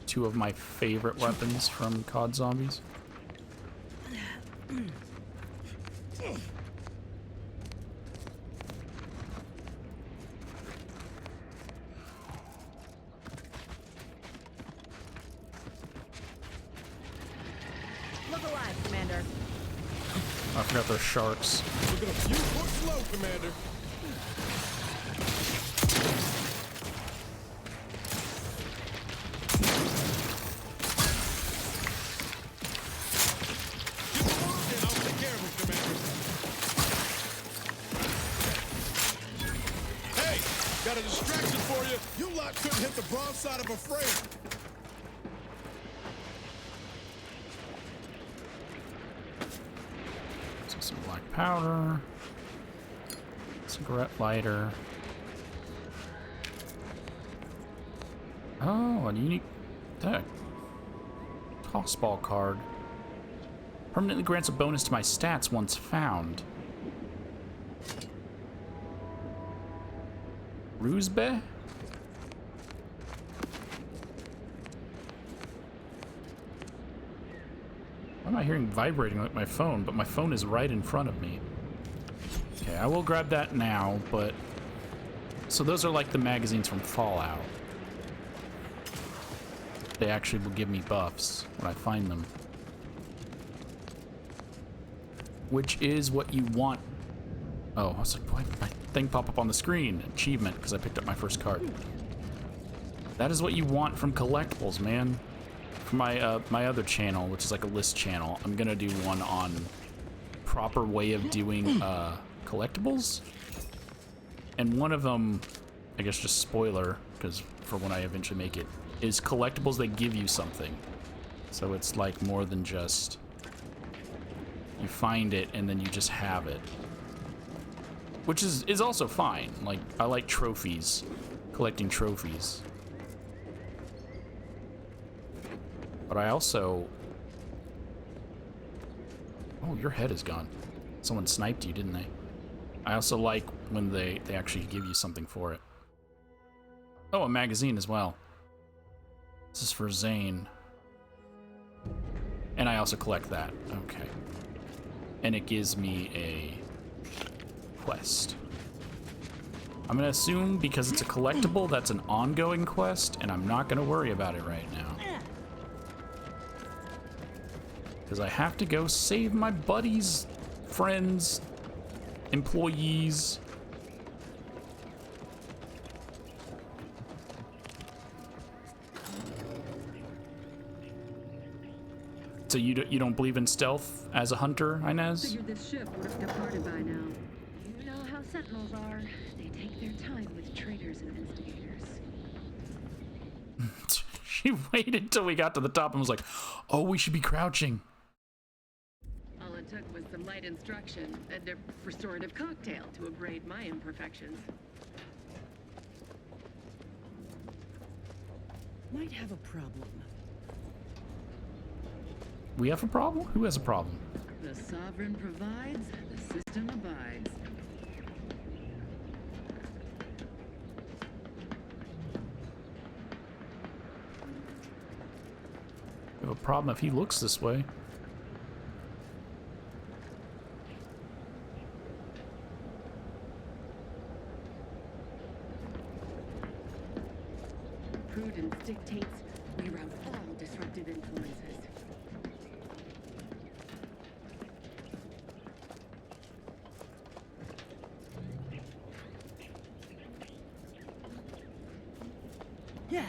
two of my favorite weapons from COD Zombies. Look alive, Commander. I forgot they're sharks. Look at a few foot slow, Commander. Get the word in, I'll take care of him, Commander. Hey, got a distraction for you. You lot couldn't hit the broadside of a frame. Some black powder, cigarette lighter. Oh, a unique tossball card. Permanently grants a bonus to my stats once found. Rusbe? Why am I hearing vibrating like my phone? But my phone is right in front of me. Okay, I will grab that now, but... So those are like the magazines from Fallout. They actually will give me buffs when I find them. Which is what you want. Oh, I was like, why did my thing pop up on the screen? Achievement, because I picked up my first card. That is what you want from collectibles, man. for my my other channel, which is like a list channel, I'm gonna do one on proper way of doing collectibles, and one of them, I guess just spoiler, because for when I eventually make it, is collectibles that give you something. So it's like more than just you find it and then you just have it, which is also fine. Like, I like trophies, collecting trophies, but I also, oh, your head is gone. Someone sniped you, didn't they? I also like when they actually give you something for it. Oh, a magazine as well. This is for Zane. And I also collect that. Okay. And it gives me a quest. I'm gonna assume because it's a collectible, that's an ongoing quest, and I'm not gonna worry about it right now. Because I have to go save my buddies, friends, employees. So you don't believe in stealth as a hunter, Inez? Figured this ship would have departed by now. You know how Sentinels are. They take their time with traitors and instigators. She waited till we got to the top and was like, oh, we should be crouching. All it took was some light instruction and a restorative cocktail to abrade my imperfections. Might have a problem. We have a problem? Who has a problem? The sovereign provides, the system abides. We have a problem if he looks this way. Prudence dictates we rout all disruptive influences. Yeah.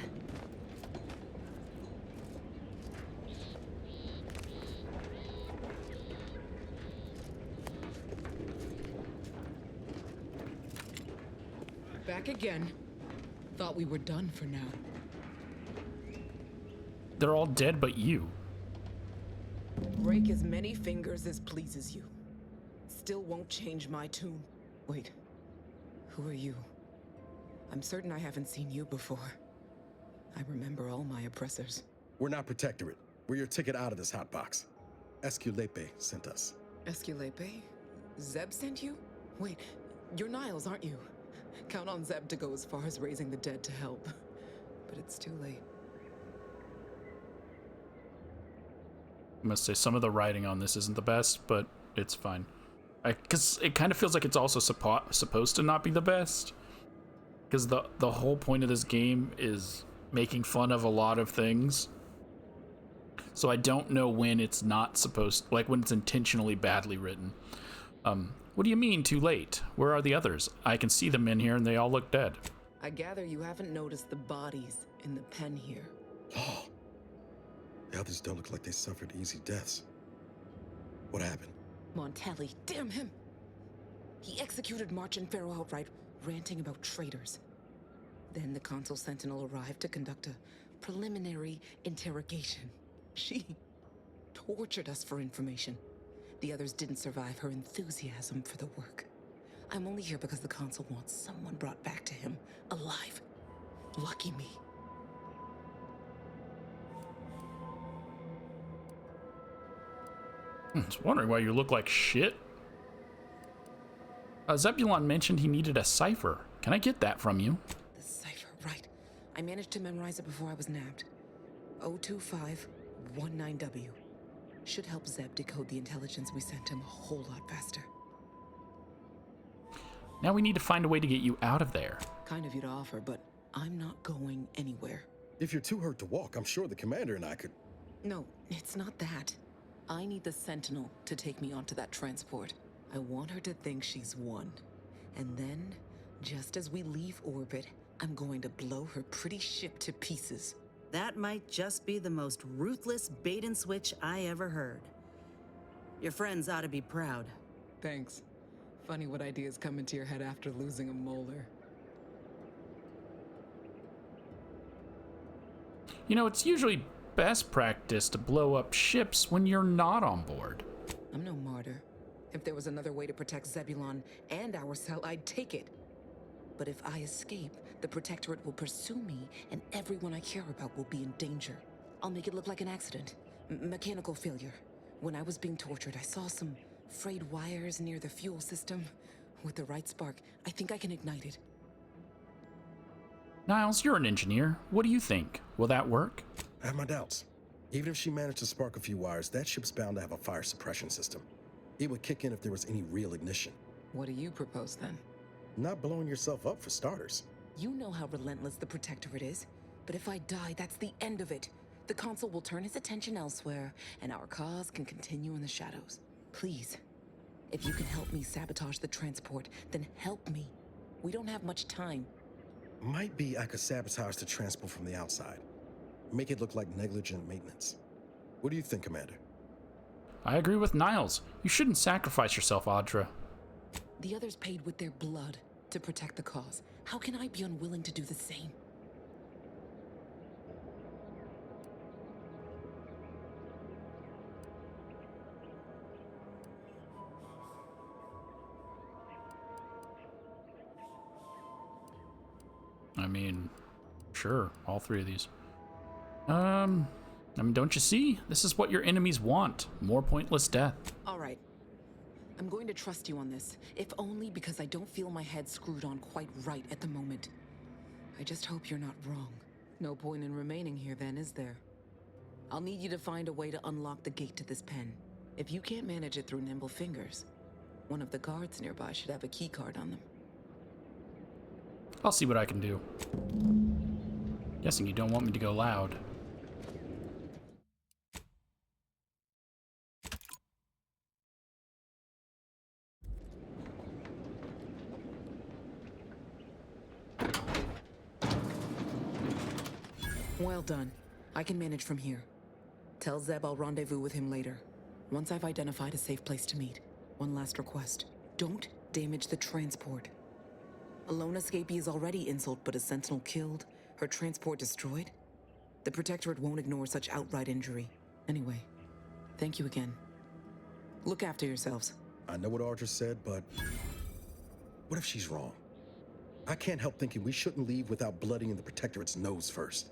Back again. Thought we were done for now. They're all dead but you. Break as many fingers as pleases you. Still won't change my tune. Wait. Who are you? I'm certain I haven't seen you before. I remember all my oppressors. We're not Protectorate. We're your ticket out of this hotbox. Esculepe sent us. Esculepe? Zeb sent you? Wait, you're Niles, aren't you? Count on Zeb to go as far as raising the dead to help. But it's too late. I must say, some of the writing on this isn't the best, but it's fine. Because it kind of feels like it's also supposed to not be the best. Because the whole point of this game is making fun of a lot of things. So I don't know when it's not supposed, like when it's intentionally badly written. What do you mean, too late? Where are the others? I can see them in here and they all look dead. I gather you haven't noticed the bodies in the pen here. Oh. The others don't look like they suffered easy deaths. What happened? Montelli, damn him! He executed March and Pharaoh outright, ranting about traitors. Then the Consul Sentinel arrived to conduct a preliminary interrogation. She tortured us for information. The others didn't survive her enthusiasm for the work. I'm only here because the Consul wants someone brought back to him, alive. Lucky me. I was wondering why you look like shit. Zebulon mentioned he needed a cipher. Can I get that from you? The cipher, right. I managed to memorize it before I was nabbed. 02519W. Should help Zeb decode the intelligence we sent him a whole lot faster. Now we need to find a way to get you out of there. Kind of you to offer, but I'm not going anywhere. If you're too hurt to walk, I'm sure the commander and I could... No, it's not that. I need the Sentinel to take me onto that transport. I want her to think she's won. And then, just as we leave orbit, I'm going to blow her pretty ship to pieces. That might just be the most ruthless bait and switch I ever heard. Your friends ought to be proud. Thanks. Funny what ideas come into your head after losing a molar. You know, it's usually best practice to blow up ships when you're not on board. I'm no martyr. If there was another way to protect Zebulon and our cell, I'd take it. But if I escape, the Protectorate will pursue me, and everyone I care about will be in danger. I'll make it look like an accident. Mechanical failure. When I was being tortured, I saw some frayed wires near the fuel system. With the right spark, I think I can ignite it. Niles, you're an engineer. What do you think? Will that work? I have my doubts. Even if she managed to spark a few wires, that ship's bound to have a fire suppression system. It would kick in if there was any real ignition. What do you propose then? Not blowing yourself up for starters. You know how relentless the Protectorate is. But if I die, that's the end of it. The Consul will turn his attention elsewhere, and our cause can continue in the shadows. Please, if you can help me sabotage the transport, then help me. We don't have much time. Might be I could sabotage the transport from the outside. Make it look like negligent maintenance. What do you think, Commander? I agree with Niles. You shouldn't sacrifice yourself, Audra. The others paid with their blood to protect the cause. How can I be unwilling to do the same? I mean, sure, all three of these. I mean, don't you see? This is what your enemies want. More pointless death. All right. I'm going to trust you on this, if only because I don't feel my head screwed on quite right at the moment. I just hope you're not wrong. No point in remaining here then, is there? I'll need you to find a way to unlock the gate to this pen. If you can't manage it through nimble fingers, one of the guards nearby should have a key card on them. I'll see what I can do. Guessing you don't want me to go loud. Well done. I can manage from here. Tell Zeb I'll rendezvous with him later, once I've identified a safe place to meet. One last request. Don't damage the transport. A lone escapee is already insult, but a sentinel killed, her transport destroyed? The Protectorate won't ignore such outright injury. Anyway, thank you again. Look after yourselves. I know what Audra said, but what if she's wrong? I can't help thinking we shouldn't leave without bloodying the Protectorate's nose first.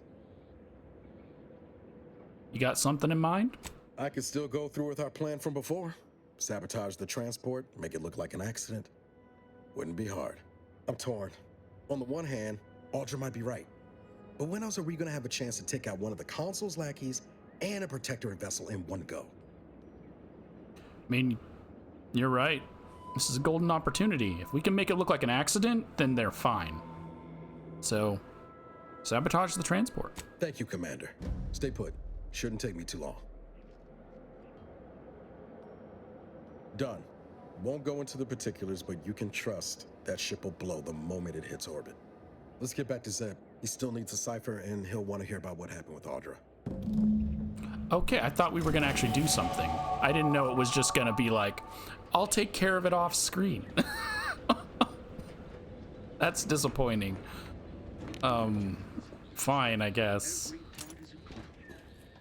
You got something in mind? I could still go through with our plan from before. Sabotage the transport, make it look like an accident. Wouldn't be hard. I'm torn. On the one hand, Audra might be right. But when else are we gonna have a chance to take out one of the Consul's lackeys and a Protectorate vessel in one go? I mean, you're right. This is a golden opportunity. If we can make it look like an accident, then they're fine. So, sabotage the transport. Thank you, Commander. Stay put. Shouldn't take me too long. Done. Won't go into the particulars, but you can trust that ship will blow the moment it hits orbit. Let's get back to Zeb. He still needs a cipher, and he'll want to hear about what happened with Audra. Okay, I thought we were gonna actually do something. I didn't know it was just gonna be like, I'll take care of it off screen. That's disappointing. Fine, I guess.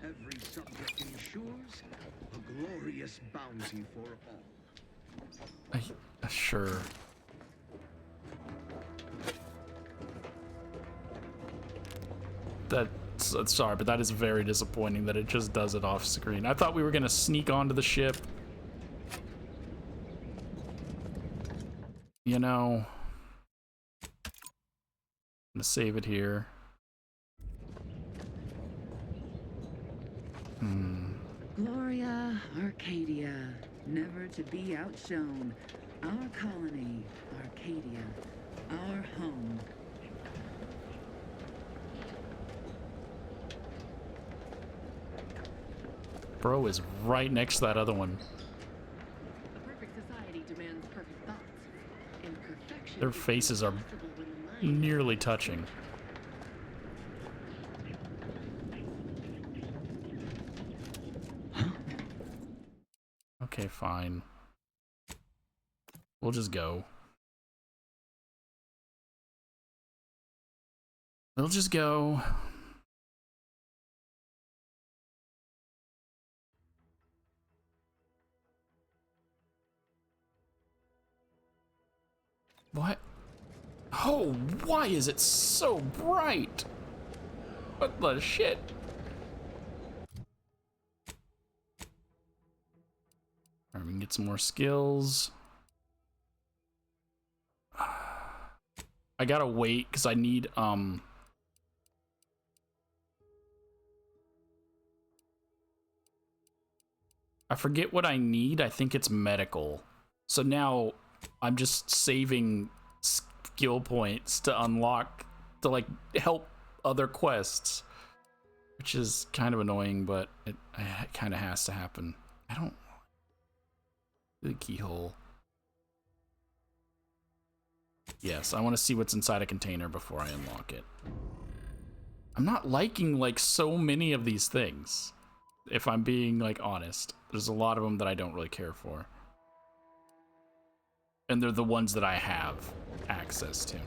Every subject ensures a glorious bounty for all. Sure. Sorry, but that is very disappointing that it just does it off screen. I thought we were gonna sneak onto the ship. You know, I'm gonna save it here. Gloria, Arcadia, never to be outshone. Our colony, Arcadia, our home. Bro is right next to that other one. A perfect society demands perfect thoughts. Imperfection. Their faces are nearly touching. Okay, fine. We'll just go. We'll just go. What? Oh, why is it so bright? What the shit? Alright, we can get some more skills. I gotta wait because I need I forget what I need. I think it's medical. So now I'm just saving skill points to unlock, to like help other quests, which is kind of annoying, but it kind of has to happen. I don't. The keyhole. Yes, I want to see what's inside a container before I unlock it. I'm not liking like so many of these things. If I'm being like honest, there's a lot of them that I don't really care for. And they're the ones that I have access to.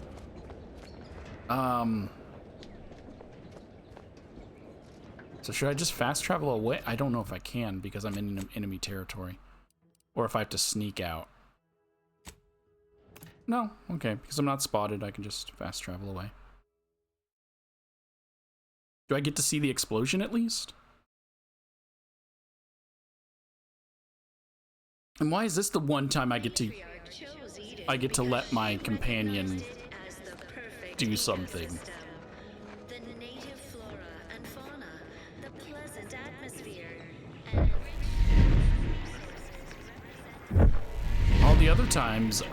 So should I just fast travel away? I don't know if I can because I'm in enemy territory. Or if I have to sneak out. No, okay, because I'm not spotted, I can just fast travel away. Do I get to see the explosion at least? And why is this the one time I get to let my companion do something? The native flora and fauna, the pleasant atmosphere, All the other times,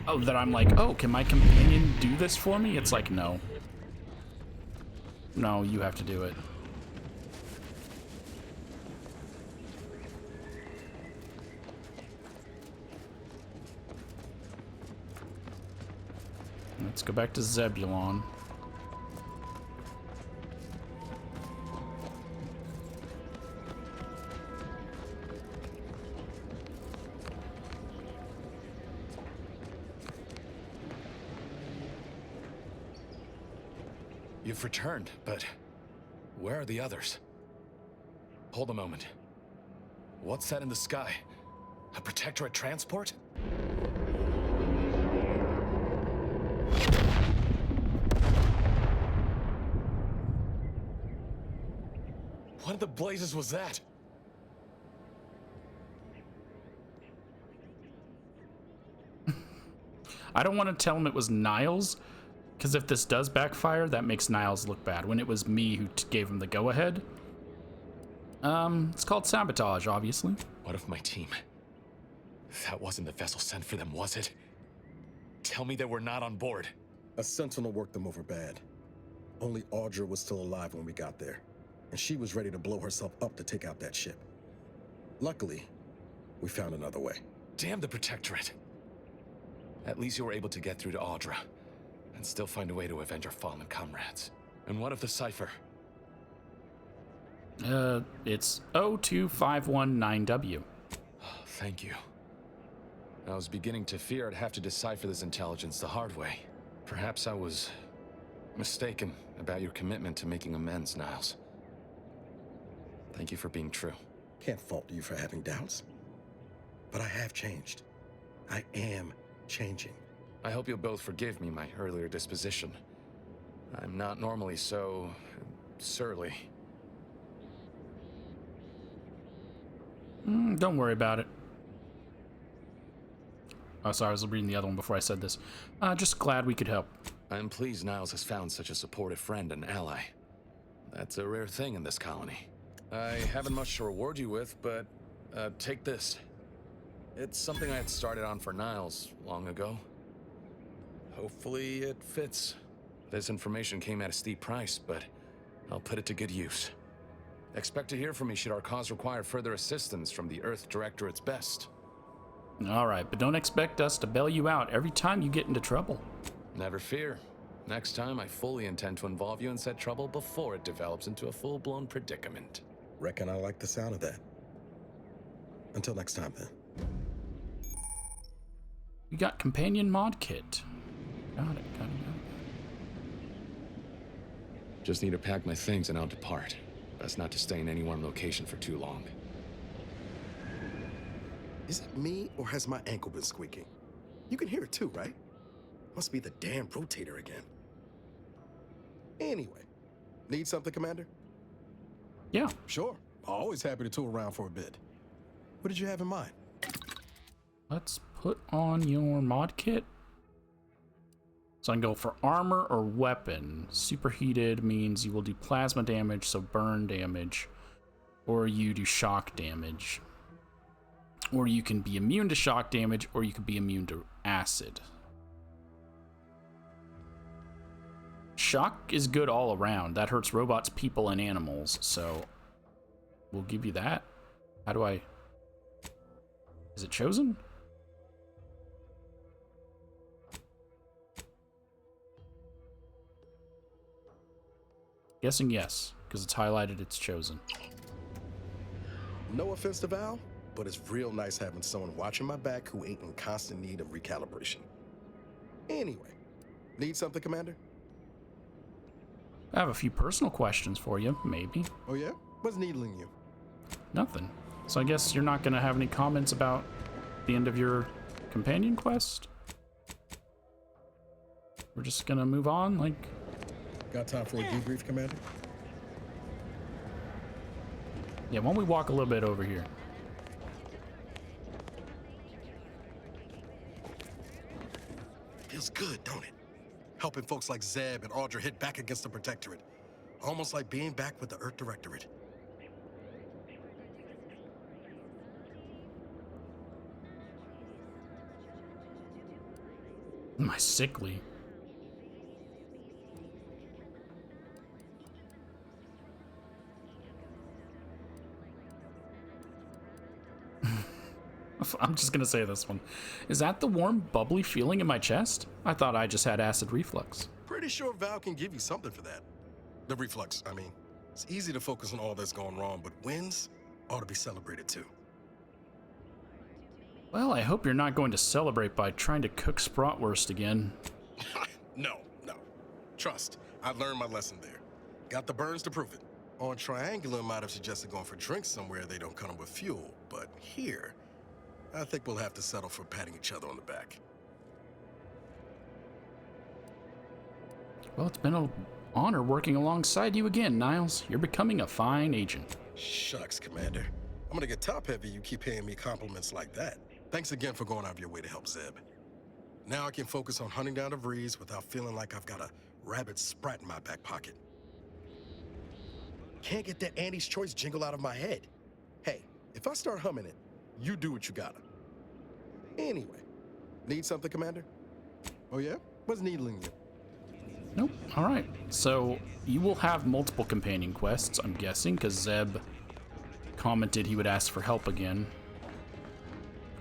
oh, that I'm like, oh, can my companion do this for me? It's like, no. No, you have to do it. Let's go back to Zebulon. You've returned, but where are the others? Hold a moment. What's that in the sky? A Protectorate transport? What in the blazes was that? I don't want to tell him it was Niles, because if this does backfire, that makes Niles look bad. When it was me who gave him the go-ahead. It's called sabotage, obviously. What of my team? That wasn't the vessel sent for them, was it? Tell me they were not on board. A sentinel worked them over bad. Only Audra was still alive when we got there, and she was ready to blow herself up to take out that ship. Luckily, we found another way. Damn the Protectorate. At least you were able to get through to Audra, and still find a way to avenge our fallen comrades. And what of the cipher? It's 02519W. Thank you. I was beginning to fear I'd have to decipher this intelligence the hard way. Perhaps I was mistaken about your commitment to making amends, Niles. Thank you for being true. Can't fault you for having doubts. But I have changed. I am changing. I hope you'll both forgive me my earlier disposition. I'm not normally so surly. Don't worry about it. Oh, sorry, I was reading the other one before I said this. Just glad we could help. I'm pleased Niles has found such a supportive friend and ally. That's a rare thing in this colony. I haven't much to reward you with, but take this. It's something I had started on for Niles long ago. Hopefully it fits. This information came at a steep price, but I'll put it to good use. Expect to hear from me should our cause require further assistance from the Earth Directorate's best. All right, but don't expect us to bail you out every time you get into trouble. Never fear. Next time, I fully intend to involve you in said trouble before it develops into a full-blown predicament. Reckon I like the sound of that. Until next time, then. You got companion mod kit. Got it. Just need to pack my things and I'll depart. Best not to stay in any one location for too long. Is it me, or has my ankle been squeaking? You can hear it too, right? Must be the damn rotator again. Anyway, need something, Commander? Yeah. Sure. Always happy to tool around for a bit. What did you have in mind? Let's put on your mod kit. So I can go for armor or weapon. Superheated means you will do plasma damage, so burn damage. Or you do shock damage. Or you can be immune to shock damage, or you can be immune to acid. Shock is good all around. That hurts robots, people, and animals, so we'll give you that. How do I... Is it chosen? Guessing yes, because it's highlighted it's chosen. No offense to Val, but it's real nice having someone watching my back who ain't in constant need of recalibration. Anyway, need something, Commander? I have a few personal questions for you, maybe. Oh yeah? What's needling you? Nothing. So I guess you're not going to have any comments about the end of your companion quest? We're just going to move on, like... Got time for a debrief, Commander? Yeah, why don't we walk a little bit over here? Feels good, don't it? Helping folks like Zeb and Audra hit back against the Protectorate. Almost like being back with the Earth Directorate. My sickly. I'm just gonna say this one. Is that the warm, bubbly feeling in my chest? I thought I just had acid reflux. Pretty sure Val can give you something for that. The reflux, I mean. It's easy to focus on all that's going wrong, but wins ought to be celebrated too. Well, I hope you're not going to celebrate by trying to cook Spratwurst again. No. Trust, I learned my lesson there. Got the burns to prove it. On Triangular might have suggested going for drinks somewhere they don't come with fuel, but here, I think we'll have to settle for patting each other on the back. Well, it's been an honor working alongside you again, Niles. You're becoming a fine agent. Shucks, Commander. I'm gonna get top-heavy you keep paying me compliments like that. Thanks again for going out of your way to help Zeb. Now I can focus on hunting down the v.a.l.e.s without feeling like I've got a rabid sprat in my back pocket. Can't get that Annie's Choice jingle out of my head. Hey, if I start humming it, you do what you gotta. Anyway, need something, Commander? Oh yeah? What's needling you? Nope. All right. So you will have multiple companion quests, I'm guessing, because Zeb commented he would ask for help again.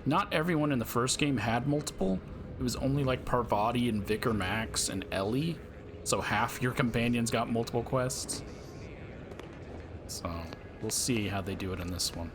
Not everyone in the first game had multiple. It was only like Parvati and Vicar Max and Ellie. So half your companions got multiple quests. So we'll see how they do it in this one.